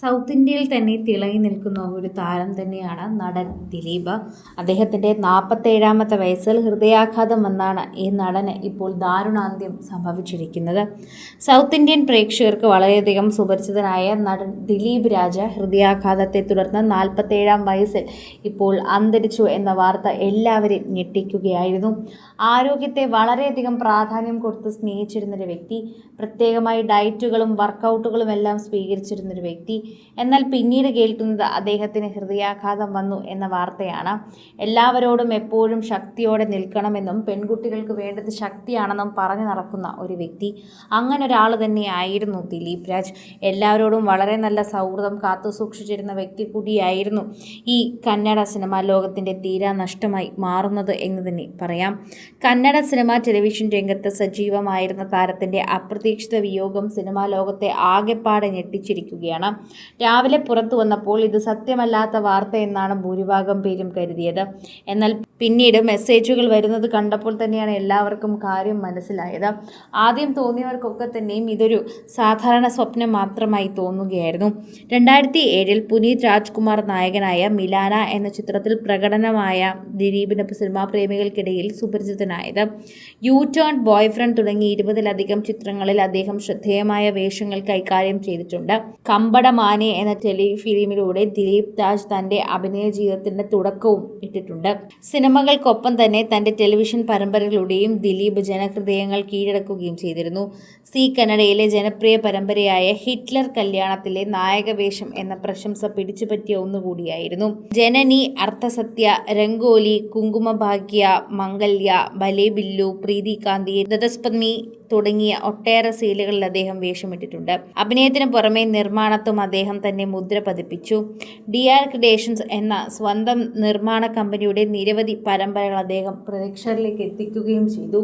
South ഇന്ത്യയിൽ തന്നെ തിളങ്ങി നിൽക്കുന്ന ഒരു താരം തന്നെയാണ് നടൻ ദിലീപ്. അദ്ദേഹത്തിൻ്റെ 47ാമത്തെ വയസ്സിൽ ഹൃദയാഘാതം വന്നാണ് ഈ നടന് ഇപ്പോൾ ദാരുണാന്ത്യം സംഭവിച്ചിരിക്കുന്നത്. സൗത്ത് ഇന്ത്യൻ പ്രേക്ഷകർക്ക് വളരെയധികം സുപരിചിതനായ നടൻ ദിലീപ് രാജ് ഹൃദയാഘാതത്തെ തുടർന്ന് 47ാം വയസ്സിൽ ഇപ്പോൾ അന്തരിച്ചു എന്ന വാർത്ത എല്ലാവരെയും ഞെട്ടിക്കുകയായിരുന്നു. ആരോഗ്യത്തെ വളരെയധികം പ്രാധാന്യം കൊടുത്ത് സ്നേഹിച്ചിരുന്നൊരു വ്യക്തി, പ്രത്യേകമായി ഡയറ്റുകളും വർക്കൗട്ടുകളും എല്ലാം സ്വീകരിച്ചിരുന്നൊരു വ്യക്തി. എന്നാൽ പിന്നീട് കേൾക്കുന്നത് അദ്ദേഹത്തിന് ഹൃദയാഘാതം വന്നു എന്ന വാർത്തയാണ്. എല്ലാവരോടും എപ്പോഴും ശക്തിയോടെ നിൽക്കണമെന്നും പെൺകുട്ടികൾക്ക് വേണ്ടത് ശക്തിയാണെന്നും പറഞ്ഞു നടക്കുന്ന ഒരു വ്യക്തി. അങ്ങനെ ഒരാൾ തന്നെയായിരുന്നു ദിലീപ് രാജ്. എല്ലാവരോടും വളരെ നല്ല സൗഹൃദം കാത്തു സൂക്ഷിച്ചിരുന്ന വ്യക്തി കൂടിയായിരുന്നു ഈ കന്നഡ സിനിമാ ലോകത്തിൻ്റെ തീരാ നഷ്ടമായി മാറുന്നത് എന്ന് തന്നെ പറയാം. കന്നഡ സിനിമ ടെലിവിഷൻ രംഗത്ത് സജീവമായിരുന്ന താരത്തിൻ്റെ അപ്രതീക്ഷിത വിയോഗം സിനിമാ ലോകത്തെ ആകെപ്പാടെ ഞെട്ടിച്ചിരിക്കുകയാണ്. രാവിലെ പുറത്തു വന്നപ്പോൾ ഇത് സത്യമല്ലാത്ത വാർത്ത എന്നാണ് ഭൂരിഭാഗം പേരും കരുതിയത്. എന്നാൽ പിന്നീട് മെസ്സേജുകൾ വരുന്നത് കണ്ടപ്പോൾ തന്നെയാണ് എല്ലാവർക്കും കാര്യം മനസ്സിലായത്. ആദ്യം തോന്നിയവർക്കൊക്കെ തന്നെയും ഇതൊരു സാധാരണ സ്വപ്നം മാത്രമായി തോന്നുകയായിരുന്നു. 2007 പുനീത് രാജ്കുമാർ നായകനായ മിലാന എന്ന ചിത്രത്തിൽ പ്രകടനമായ ദിലീപിന് സിനിമാ പ്രേമികൾക്കിടയിൽ സുപരിചിതനായത്. യു ടേൺ, ബോയ്ഫ്രണ്ട് തുടങ്ങി 20-ലധികം ചിത്രങ്ങളിൽ അദ്ദേഹം ശ്രദ്ധേയമായ വേഷങ്ങൾ കൈകാര്യം ചെയ്തിട്ടുണ്ട്. കമ്പട മാനെ എന്ന ടെലിഫിലിമിലൂടെ ദിലീപ് രാജ് തൻ്റെ അഭിനയ ജീവിതത്തിൻ്റെ തുടക്കവും ഇട്ടിട്ടുണ്ട്. സിനിമകൾക്കൊപ്പം തന്നെ തൻ്റെ ടെലിവിഷൻ പരമ്പരകളിലൂടെയും ദിലീപ് ജനഹൃദയങ്ങൾ കീഴടക്കുകയും ചെയ്തിരുന്നു. സി കന്നഡയിലെ ജനപ്രിയ പരമ്പരയായ ഹിറ്റ്ലർ കല്യാണത്തിലെ നായകവേഷം എന്ന പ്രശംസ പിടിച്ചുപറ്റിയ ഒന്നുകൂടിയായിരുന്നു. ജനനി, അർത്ഥസത്യ, രംഗോലി, കുങ്കുമഭാഗ്യ, മംഗല്യ, ഭലേ ബില്ലു, പ്രീതി കാന്തി, ദതസ്പത്നി തുടങ്ങിയ ഒട്ടേറെ സീരിയലുകളിൽ അദ്ദേഹം വേഷമിട്ടിട്ടുണ്ട്. അഭിനയത്തിന് പുറമെ നിർമ്മാണത്തും അദ്ദേഹം തന്നെ മുദ്ര പതിപ്പിച്ചു. DR ക്രിയേഷൻസ് എന്ന സ്വന്തം നിർമ്മാണ കമ്പനിയുടെ നിരവധി പരമ്പരകൾ അദ്ദേഹം പ്രേക്ഷകരിലേക്ക് എത്തിക്കുകയും ചെയ്തു.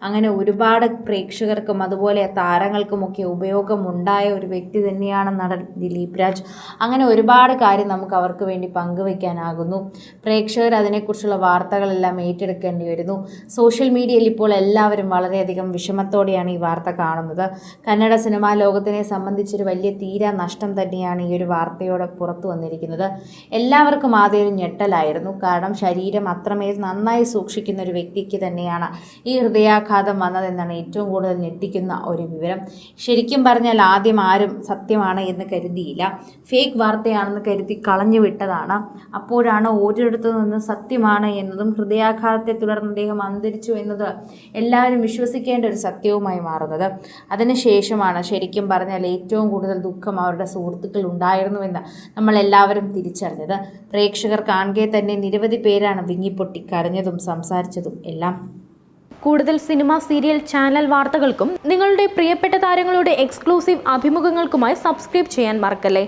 അങ്ങനെ ഒരുപാട് പ്രേക്ഷകർക്കും അതുപോലെ താരങ്ങൾക്കുമൊക്കെ ഉപയോഗമുണ്ടായ ഒരു വ്യക്തി തന്നെയാണ് നടൻ ദിലീപ് രാജ്. അങ്ങനെ ഒരുപാട് കാര്യം നമുക്ക് അവർക്ക് വേണ്ടി പങ്കുവയ്ക്കാനാകുന്നു. പ്രേക്ഷകർ അതിനെക്കുറിച്ചുള്ള വാർത്തകളെല്ലാം ഏറ്റെടുക്കേണ്ടി വരുന്നു. സോഷ്യൽ മീഡിയയിൽ ഇപ്പോൾ എല്ലാവരും വളരെയധികം വിഷമത്തോടെയാണ് ഈ വാർത്ത കാണുന്നത്. കന്നഡ സിനിമാ ലോകത്തിനെ സംബന്ധിച്ചൊരു വലിയ തീരാ നഷ്ടം തന്നെയാണ് ഈ ഒരു വാർത്തയോടെ പുറത്തു വന്നിരിക്കുന്നത്. എല്ലാവർക്കും ആദ്യം ഒരു ഞെട്ടലായിരുന്നു. കാരണം ശരീരം അത്രമേൽ നന്നായി സൂക്ഷിക്കുന്ന ഒരു വ്യക്തിക്ക് തന്നെയാണ് ഈ ഹൃദയാഘാതം വന്നതെന്നാണ് ഏറ്റവും കൂടുതൽ ഞെട്ടിക്കുന്ന ഒരു വിവരം. ശരിക്കും പറഞ്ഞാൽ ആദ്യം ആരും സത്യമാണ് എന്ന് കരുതിയില്ല, ഫേക്ക് വാർത്തയാണെന്ന് കരുതി കളഞ്ഞു വിട്ടതാണ്. അപ്പോഴാണ് ഓരോരിടത്തു നിന്ന് സത്യമാണ് എന്നതും ഹൃദയാഘാതത്തെ തുടർന്ന് അദ്ദേഹം അന്തരിച്ചു എന്നത് എല്ലാവരും വിശ്വസിക്കേണ്ട ഒരു സത്യവുമായി മാറുന്നത്. അതിനുശേഷമാണ് ശരിക്കും പറഞ്ഞാൽ ഏറ്റവും കൂടുതൽ ദുഃഖം അവരുടെ സുഹൃത്തുക്കൾ ഉണ്ടായിരുന്നുവെന്ന് നമ്മളെല്ലാവരും തിരിച്ചറിഞ്ഞത്. പ്രേക്ഷകർ കാണുകെ തന്നെ നിരവധി പേരാണ് വിങ്ങിപ്പൊട്ടി കരഞ്ഞതും സംസാരിച്ചതും എല്ലാം. കൂടുതൽ സിനിമ, സീരിയൽ, ചാനൽ വാർത്തകൾക്കും നിങ്ങളുടെ പ്രിയപ്പെട്ട താരങ്ങളുടെ എക്സ്ക്ലൂസീവ് അഭിമുഖങ്ങൾക്കുമായി സബ്സ്ക്രൈബ് ചെയ്യാൻ മറക്കല്ലേ.